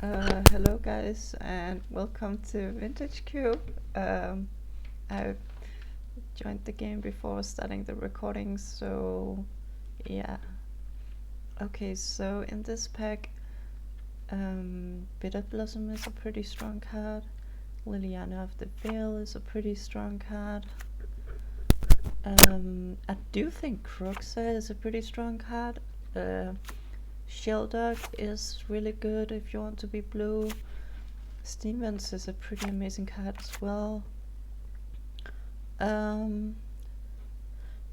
Hello guys and welcome to Vintage Cube. I joined the game before starting the recording, so yeah. Okay, so in this pack, Bitter Blossom is a pretty strong card. Liliana of the Veil is a pretty strong card. I do think Kroxa is a pretty strong card. Shelduck is really good if you want to be blue. Steamvents is a pretty amazing card as well.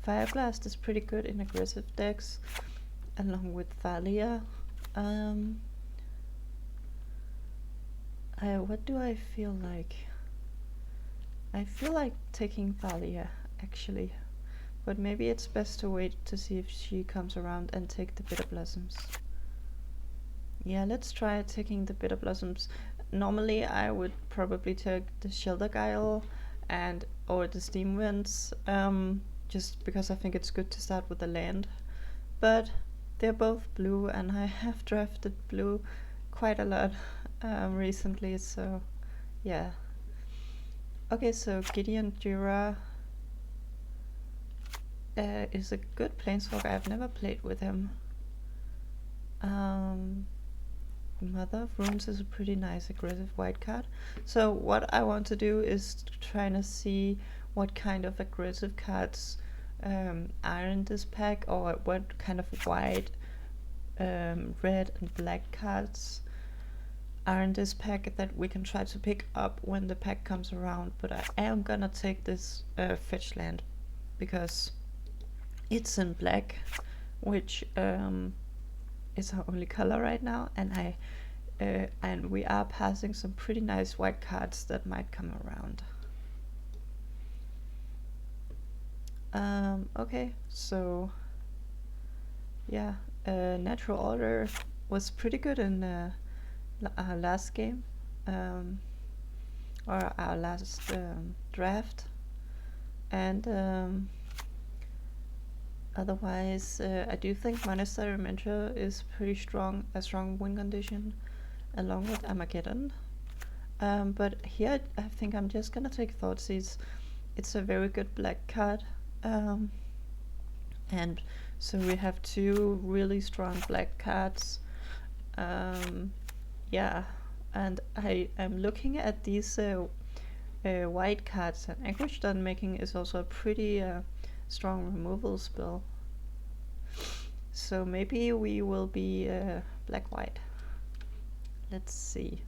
Fireblast is pretty good in aggressive decks, along with Thalia. What do I feel like? I feel like taking Thalia, actually. But maybe it's best to wait to see if she comes around and take the Bitter Blossoms. Yeah, let's try taking the Bitter Blossoms. Normally I would probably take the Shelterguile or the Steamvents, just because I think it's good to start with the land. But they're both blue and I have drafted blue quite a lot recently, so yeah. Okay, so Gideon Jura is a good planeswalker. I've never played with him. Mother of Runes is a pretty nice aggressive white card. So what I want to do is trying to see what kind of aggressive cards are in this pack, or what kind of white, red and black cards are in this pack that we can try to pick up when the pack comes around. But I am gonna take this fetch land because it's in black, which is our only color right now, and we are passing some pretty nice white cards that might come around. Okay, so yeah, Natural Order was pretty good in our last game, or our last draft, and otherwise I do think Monastery Mentor is pretty strong, a strong win condition, along with Armageddon. But here I think I'm just gonna take Thoughtseize. It's a very good black card, and so we have two really strong black cards. Yeah, and I am looking at these white cards, and Anchorage Stun Making is also a pretty strong removal spell. So maybe we will be black-white. Let's see.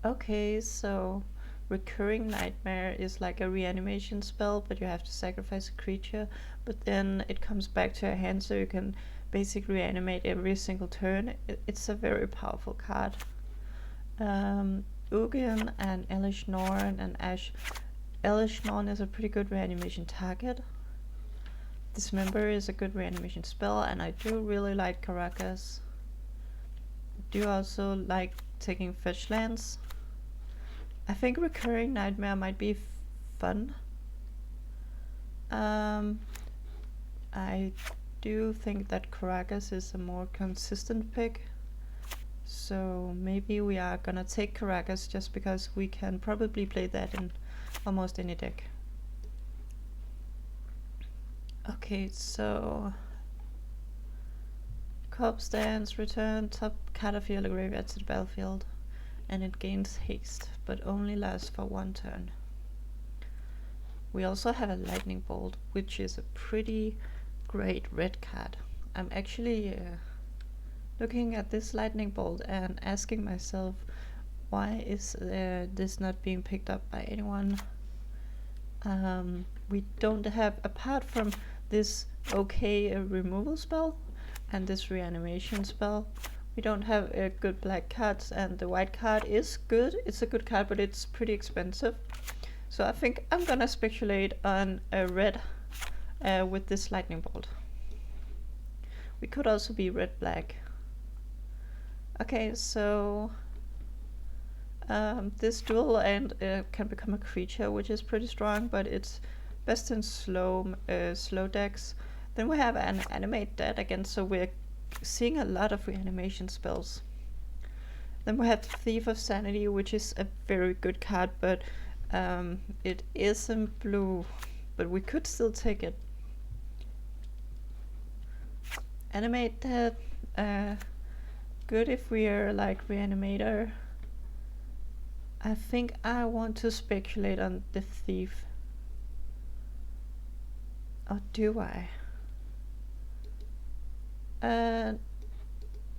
Okay, so Recurring Nightmare is like a reanimation spell, but you have to sacrifice a creature, but then it comes back to your hand, so you can basically reanimate every single turn. It's a very powerful card. Ugin and Elish Norn and Ash. Elish Norn is a pretty good reanimation target. Dismember is a good reanimation spell, and I do really like Caracas. I do also like taking fetch lands. I think Recurring Nightmare might be fun. I do think that Caracas is a more consistent pick, so maybe we are gonna take Caracas just because we can probably play that in almost any deck. Okay, so Corpse Dance, return top card of your graveyard to the battlefield, and it gains haste, but only lasts for one turn. We also have a Lightning Bolt, which is a pretty great red card. I'm actually looking at this Lightning Bolt and asking myself, why is this not being picked up by anyone? We don't have, apart from this okay removal spell and this reanimation spell, we don't have good black cards, and the white card is good. It's a good card, but it's pretty expensive. So I think I'm gonna speculate on a red with this Lightning Bolt. We could also be red-black. Okay, so this dual and can become a creature, which is pretty strong, but it's best in slow decks. Then we have an Animate Dead again, so we're seeing a lot of reanimation spells. Then we have Thief of Sanity, which is a very good card, but it isn't blue, but we could still take it. Animate that. Good if we are like Reanimator. I think I want to speculate on the Thief. Or do I?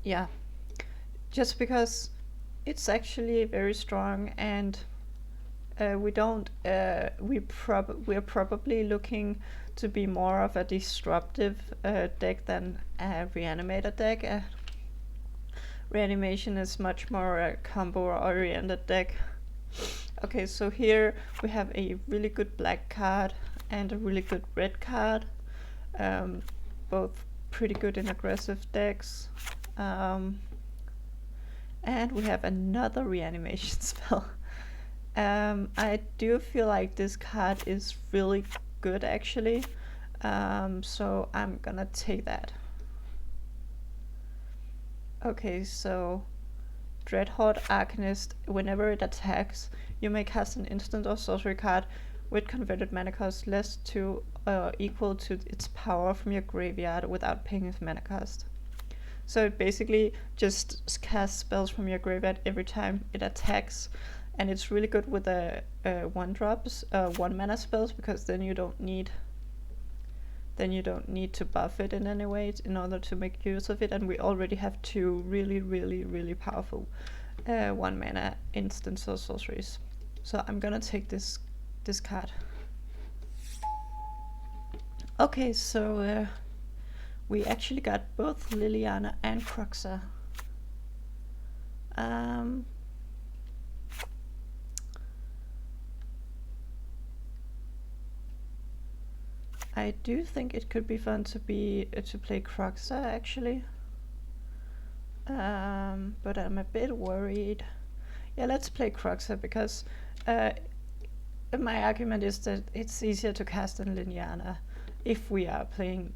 Yeah. Just because it's actually very strong, and we're probably looking to be more of a disruptive deck than a Reanimator deck. Reanimation is much more a combo-oriented deck. Okay, so here we have a really good black card and a really good red card. Both pretty good in aggressive decks. And we have another reanimation spell. I do feel like this card is really good actually. So I'm gonna take that. Okay, so Dreadhorde Arcanist, whenever it attacks, you may cast an instant or sorcery card with converted mana cost less to equal to its power from your graveyard without paying its mana cost. So it basically just casts spells from your graveyard every time it attacks, and it's really good with the 1-drops, 1-mana spells, because then you don't need to buff it in any way in order to make use of it, and we already have 2 really powerful 1-mana instants or sorceries. So I'm gonna take this card. Okay, so we actually got both Liliana and Kroxa. I do think it could be fun to play Kroxa actually, but I'm a bit worried. Yeah, let's play Kroxa because my argument is that it's easier to cast than Liliana if we are playing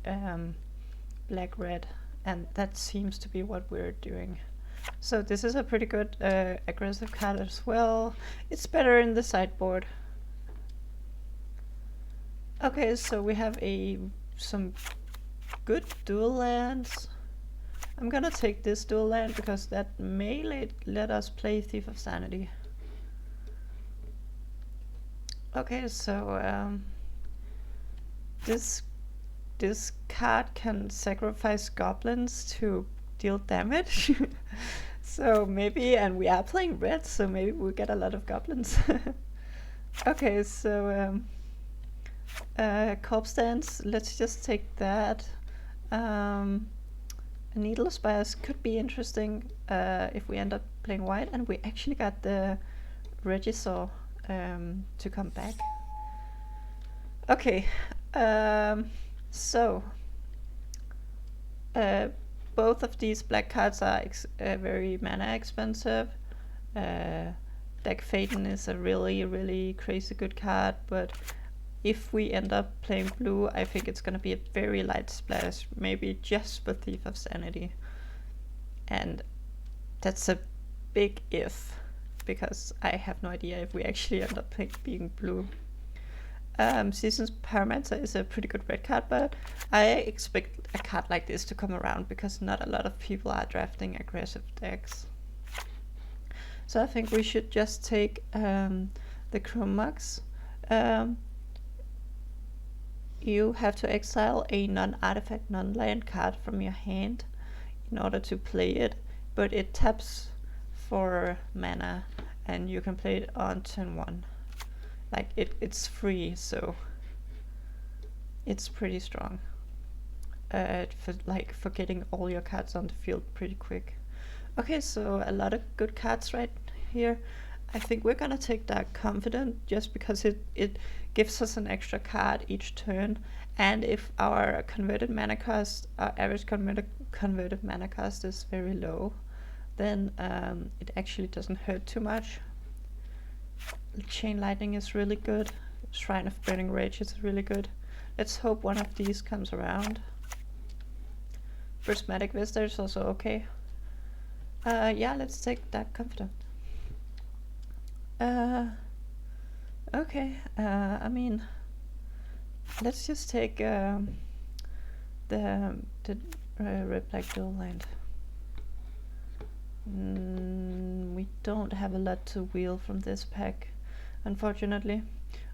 black-red, and that seems to be what we're doing. So this is a pretty good aggressive card as well. It's better in the sideboard. Okay, so we have some good dual lands. I'm gonna take this dual land because that may let us play Thief of Sanity. Okay, so this card can sacrifice goblins to deal damage. So maybe, and we are playing red, so maybe we'll get a lot of goblins. Okay, so Corpse Dance, let's just take that. Needle Spires could be interesting if we end up playing white, and we actually got the Regisaur to come back. Okay, so both of these black cards are very mana expensive. Deck Phaeton is a really crazy good card, but if we end up playing blue, I think it's gonna be a very light splash, maybe just for Thief of Sanity. And that's a big if, because I have no idea if we actually end up being blue. Season's Pyromancer is a pretty good red card, but I expect a card like this to come around because not a lot of people are drafting aggressive decks. So I think we should just take the Chrome Mox. You have to exile a non-artifact, non-land card from your hand in order to play it, but it taps for mana and you can play it on turn 1. Like it's free, so it's pretty strong for getting all your cards on the field pretty quick. Okay, so a lot of good cards right here. I think we're gonna take Dark Confidant just because it gives us an extra card each turn, and if our converted mana cost, our average converted mana cost is very low, then it actually doesn't hurt too much. Chain Lightning is really good. Shrine of Burning Rage is really good. Let's hope one of these comes around. Prismatic Vista is also okay. Yeah, let's take that Confidant. Okay, I mean, let's just take the Red Black Dual Land. We don't have a lot to wheel from this pack, unfortunately.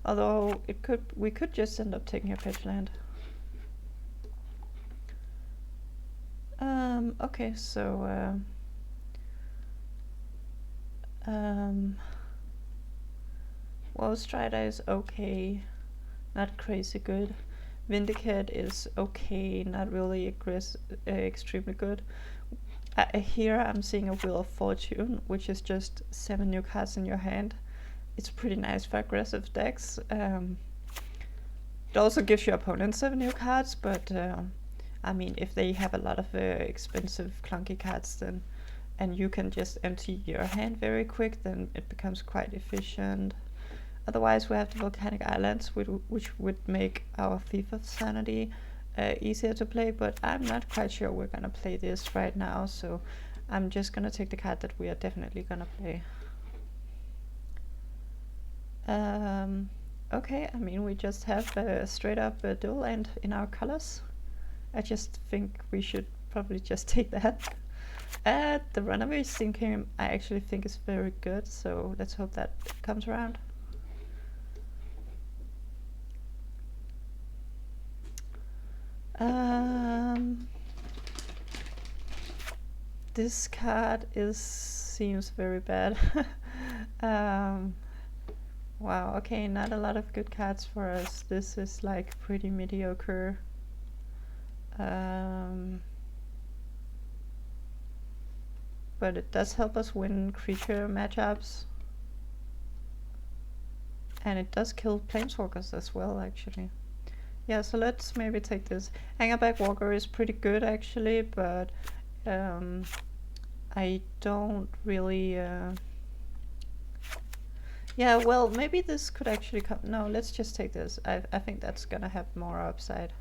Although we could just end up taking a pitch land. Okay, so well, Strider is okay, not crazy good. Vindicate is okay, not really extremely good. Here I'm seeing a Wheel of Fortune, which is just 7 new cards in your hand. It's pretty nice for aggressive decks. It also gives your opponent 7 new cards, but I mean, if they have a lot of expensive clunky cards, then and you can just empty your hand very quick, then it becomes quite efficient. Otherwise, we have the Volcanic Islands, which would make our Thief of Sanity easier to play, but I'm not quite sure we're gonna play this right now, so I'm just gonna take the card that we are definitely gonna play. Okay, I mean, we just have a straight up dual land in our colors. I just think we should probably just take that. The Runaway Steam King I actually think is very good, so let's hope that comes around. This card seems very bad. Wow, okay, not a lot of good cards for us. This is like pretty mediocre. But it does help us win creature matchups. And it does kill planeswalkers as well, actually. Yeah, so let's maybe take this. Hangerback Walker is pretty good, actually, but I don't really... Yeah, well, maybe this could actually come... No, let's just take this. I think that's gonna have more upside.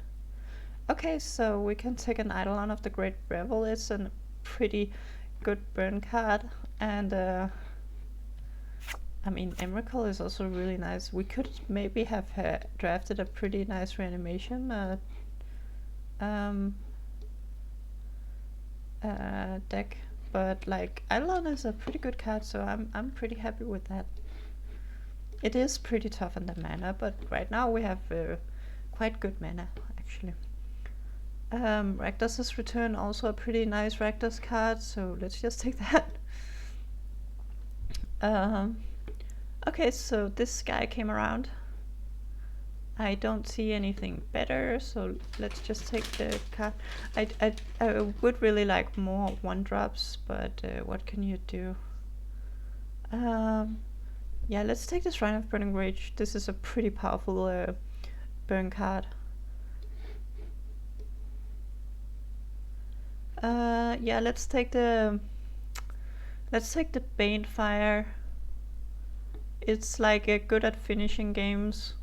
Okay, so we can take an Eidolon of the Great Revel. It's a pretty good burn card, and I mean, Emrakul is also really nice. We could maybe have drafted a pretty nice reanimation deck, but like Eidolon is a pretty good card, so I'm pretty happy with that. It is pretty tough on the mana, but right now we have quite good mana, actually. Rakdos' Return, also a pretty nice Rakdos card, so let's just take that. Okay, so this guy came around. I don't see anything better, so let's just take the card. I would really like more 1-drops, but what can you do? Yeah, let's take this Shrine of Burning Rage. This is a pretty powerful burn card. Yeah, let's take the Banefire. It's like good at finishing games.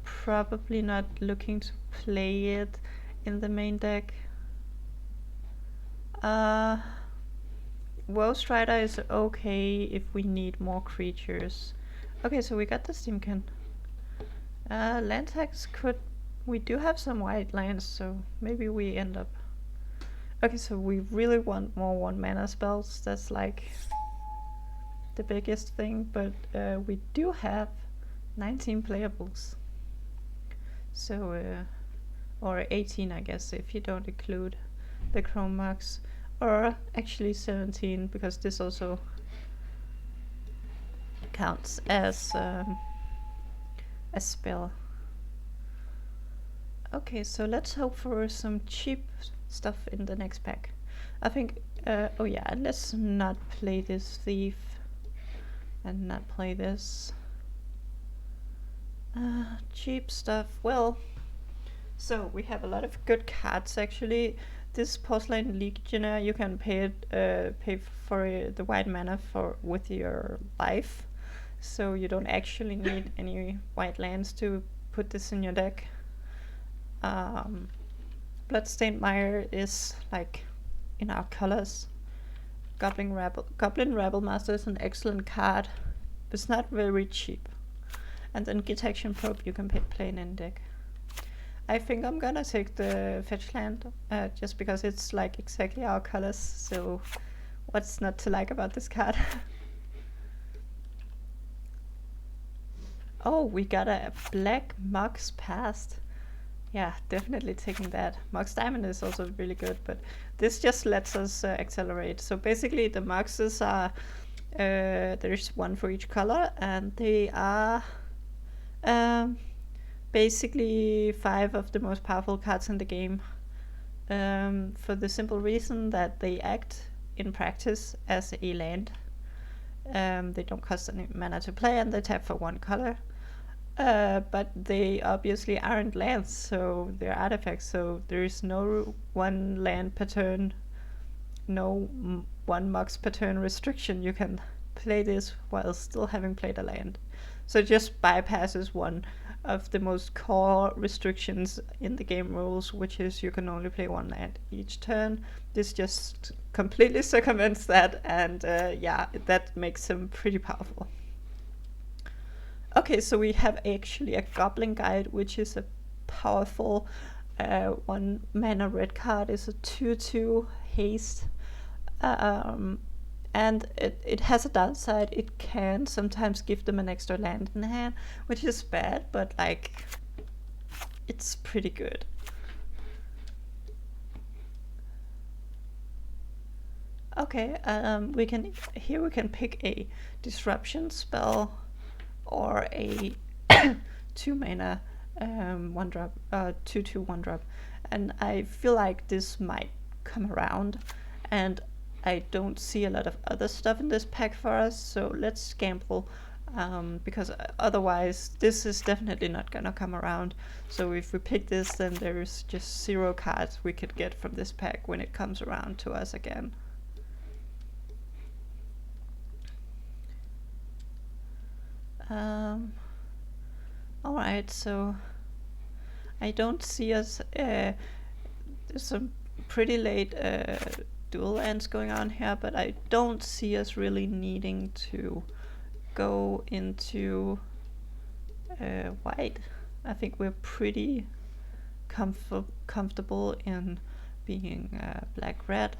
Probably not looking to play it in the main deck. Woe Strider is okay if we need more creatures. Okay, so we got the Steamkin. Land tax we do have some white lands, so maybe we end up... Okay, so we really want more 1-mana spells. That's like the biggest thing, but we do have 19 playables. So, or 18, I guess, if you don't include the Chrome Marks. Or actually 17, because this also counts as a spell. Okay, so let's hope for some cheap stuff in the next pack. I think, oh yeah, let's not play this Thief and not play this. Cheap stuff, well, so we have a lot of good cards actually. This Porcelain Legionnaire, you can pay for the white mana with your life, so you don't actually need any white lands to put this in your deck. Bloodstained Mire is like in our colors. Goblin Rabble Master is an excellent card. It's not very cheap. And then Gitaxian Probe you can play in any deck. I think I'm gonna take the fetch land, just because it's like exactly our colors, so what's not to like about this card? Oh, we got a black Mox Past. Yeah, definitely taking that. Mox Diamond is also really good, but this just lets us accelerate. So basically the Moxes are, there's one for each color, and they are basically 5 of the most powerful cards in the game, for the simple reason that they act in practice as a land. They don't cost any mana to play, and they tap for 1 color. But they obviously aren't lands, so they're artifacts, so there's no 1 land per turn, no 1 Mox per turn restriction. You can play this while still having played a land. So it just bypasses one of the most core restrictions in the game rules, which is you can only play 1 land each turn. This just completely circumvents that, and yeah, that makes him pretty powerful. Okay, so we have actually a Goblin Guide, which is a powerful 1 mana red card. It's a 2/2 haste. And it has a downside. It can sometimes give them an extra land in hand, which is bad, but like, it's pretty good. Okay, we can pick a disruption spell or a 2 mana 1-drop, 2/2 1-drop, and I feel like this might come around, and I don't see a lot of other stuff in this pack for us, so let's gamble, because otherwise this is definitely not gonna come around. So if we pick this, then there's just 0 cards we could get from this pack when it comes around to us again. Alright, so I don't see us, there's some pretty late dual lands going on here, but I don't see us really needing to go into white. I think we're pretty comfortable in being black-red.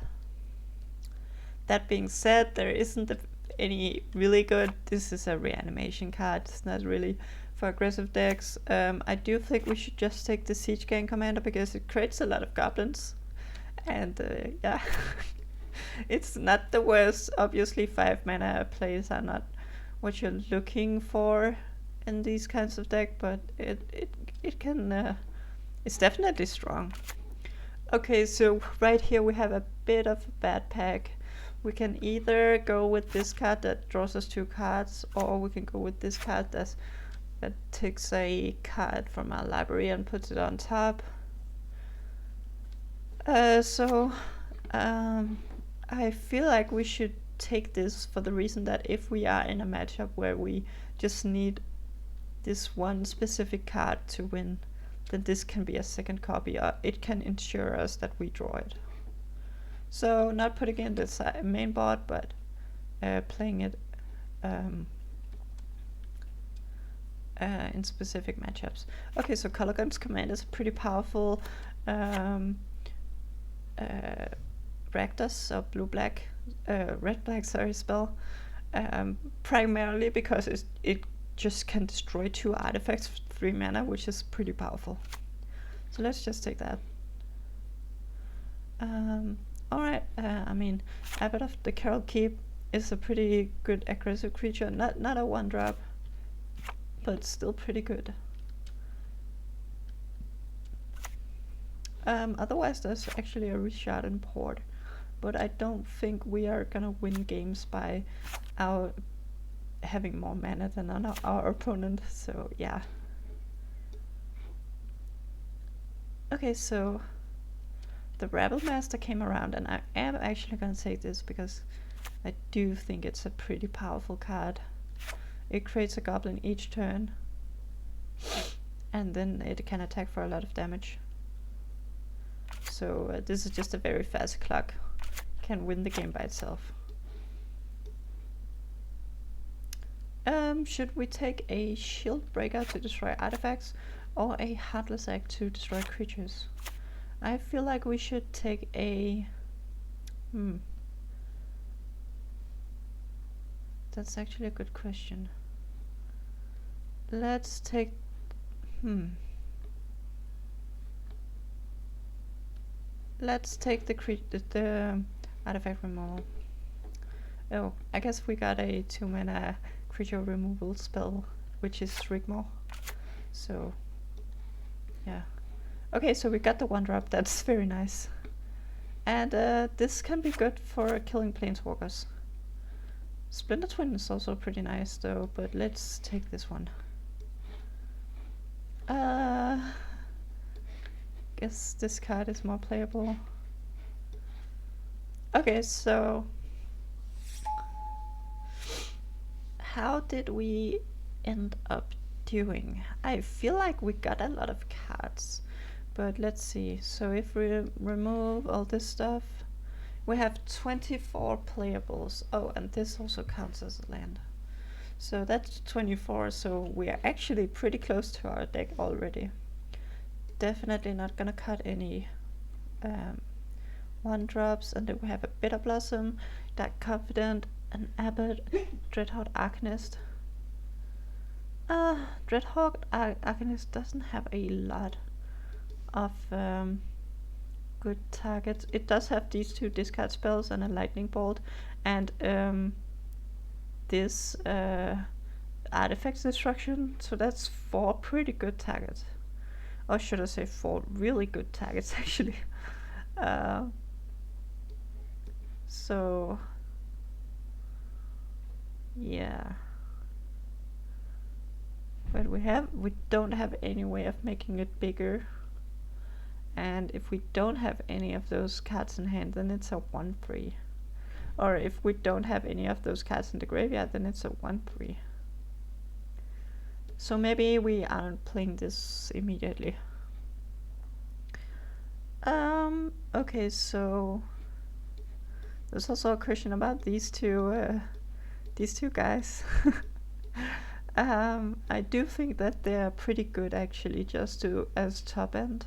That being said, there isn't any really good. This is a reanimation card. It's not really for aggressive decks. I do think we should just take the Siege Gang Commander because it creates a lot of goblins. And yeah, it's not the worst. Obviously 5 mana plays are not what you're looking for in these kinds of deck, but it can, it's definitely strong. Okay, so right here we have a bit of a bad pack. We can either go with this card that draws us 2 cards, or we can go with this card that takes a card from our library and puts it on top. I feel like we should take this for the reason that if we are in a matchup where we just need this one specific card to win, then this can be a second copy. It can ensure us that we draw it. So not putting it in the main board, but playing it in specific matchups. Okay, so Kolaghan's Command is a pretty powerful Rakdos or blue-black, red-black, sorry, spell. Primarily because it just can destroy 2 artifacts for 3 mana, which is pretty powerful. So let's just take that. Alright, I mean, Abbot of the Carol Keep is a pretty good aggressive creature. Not a 1-drop, but still pretty good. Otherwise, there's actually a Rishadan Port, but I don't think we are gonna win games by our having more mana than our opponent, so yeah. Okay, so the Rabble Master came around, and I am actually gonna take this because I do think it's a pretty powerful card. It creates a goblin each turn, and then it can attack for a lot of damage. So this is just a very fast clock. Can win the game by itself. Should we take a shield breaker to destroy artifacts or a heartless act to destroy creatures? I feel like we should take a... That's actually a good question. Let's take... Let's take the artifact removal. Oh, I guess we got a 2-mana creature removal spell, which is Rigmor. So, yeah. Okay, so we got the 1-drop. That's very nice. And this can be good for killing planeswalkers. Splinter Twin is also pretty nice though, but let's take this one. Guess this card is more playable. Okay, so how did we end up doing? I feel like we got a lot of cards, but let's see. So if we remove all this stuff, we have 24 playables. Oh, and this also counts as a land. So that's 24, so we are actually pretty close to our deck already. Definitely not gonna cut any 1-drops, and then we have a Bitter Blossom, Dark Confidant, an Abbot, Dreadhawk Arcanist. Dreadhawk Arcanist doesn't have a lot of good targets. It does have these 2 discard spells and a Lightning Bolt, and this Artifact Destruction, so that's 4 pretty good targets. Or should I say 4 really good targets, actually. So, yeah. But we don't have any way of making it bigger. And if we don't have any of those cards in hand, then it's a 1/3. Or if we don't have any of those cards in the graveyard, then it's a 1/3. So maybe we aren't playing this immediately. Okay, so there's also a question about these two guys. I do think that they're pretty good actually, just as top end.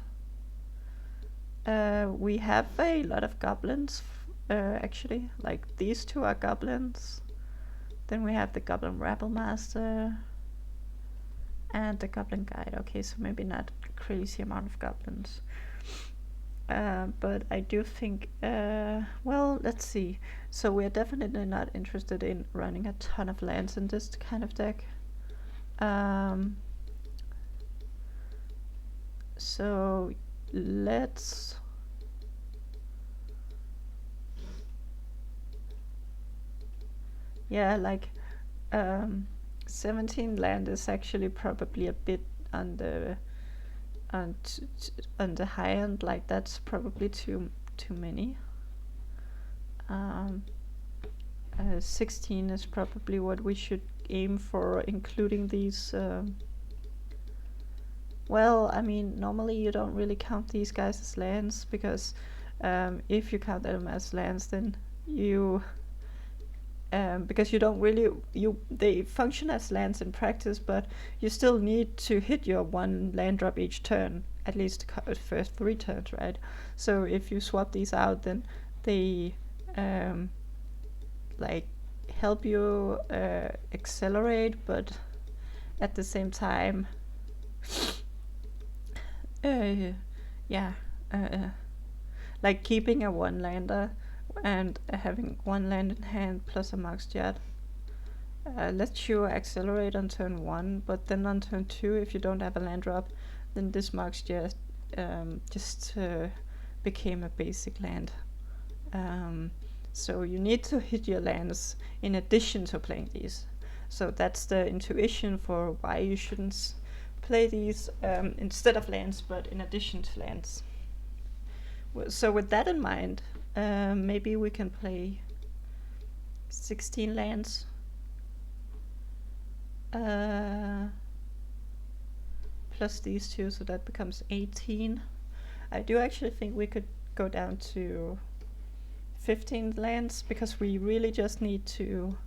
We have a lot of goblins, actually. Like these 2 are goblins. Then we have the Goblin Rabble Master and the Goblin Guide. Okay, so maybe not a crazy amount of goblins. But I do think, well, let's see. So we're definitely not interested in running a ton of lands in this kind of deck. So let's... Yeah, like 17 land is actually probably a bit on the high end. Like that's probably too many. 16 is probably what we should aim for, including these. Well, I mean, normally you don't really count these guys as lands, because if you count them as lands, then you because you don't really, they function as lands in practice, but you still need to hit your 1 land drop each turn, at least the first 3 turns, right? So if you swap these out, then they like help you accelerate, but at the same time, like keeping a 1-lander and having 1 land in hand plus a Mox Jet lets you accelerate on turn 1, but then on turn 2, if you don't have a land drop, then this Mox Jet just became a basic land. So you need to hit your lands in addition to playing these. So that's the intuition for why you shouldn't play these instead of lands, but in addition to lands. So with that in mind, maybe we can play 16 lands. Plus these 2, so that becomes 18. I do actually think we could go down to 15 lands, because we really just need to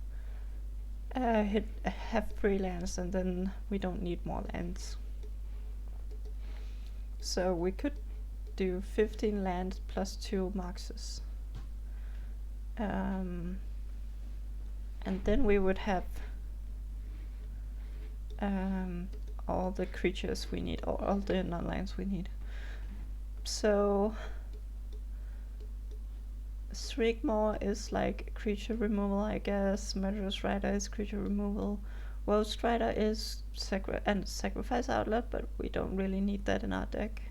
have 3 lands, and then we don't need more lands. So we could do 15 lands plus 2 Moxes. And then we would have all the creatures we need, or all the non-lands we need. So Srigmore is like creature removal, I guess. Murderous Rider is creature removal. Roast Rider is sacrifice outlet, but we don't really need that in our deck.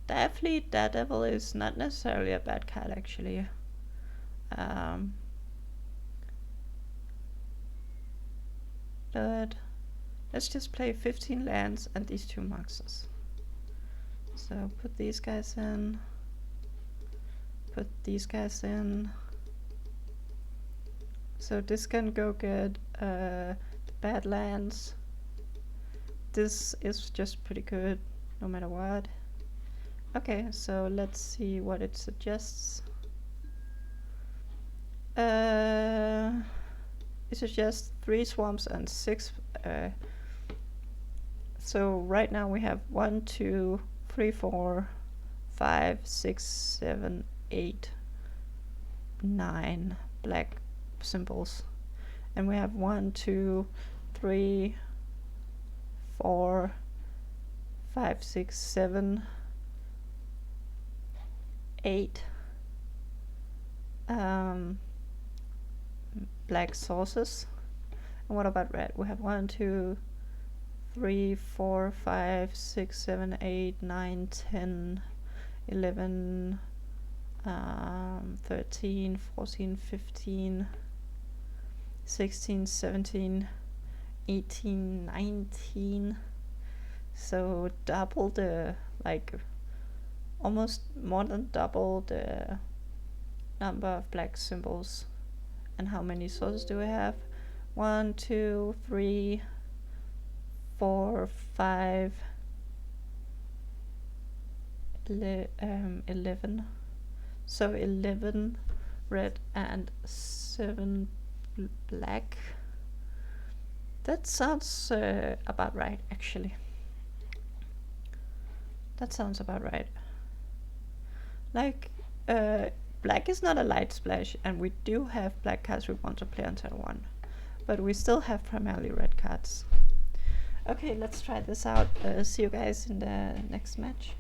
Direfleet Daredevil is not necessarily a bad card, actually. But let's just play 15 lands and these 2 Moxes. So put these guys in. Put these guys in. So this can go get the bad lands. This is just pretty good no matter what. Okay, so let's see what it suggests. It suggests 3 swamps and 6. So right now we have 1, 2, 3, 4, 5, 6, 7, 8, 9 black symbols, and we have 1, 2, 3, 4, 5, 6, 7, 8 black sources. And what about red? We have 1, 2, 3, 4, 5, 6, 7, 8, 9, 10, 11, 13, 14, 15, 16, 17, 18, 19. So double the, like, almost more than double the number of black symbols. And how many sources do we have? 1, 2, 3, 4, 5, 11. So 11 red and 7 black. That sounds about right, actually. That sounds about right. Like, black is not a light splash, and we do have black cards we want to play on turn 1. But we still have primarily red cards. Okay, let's try this out. See you guys in the next match.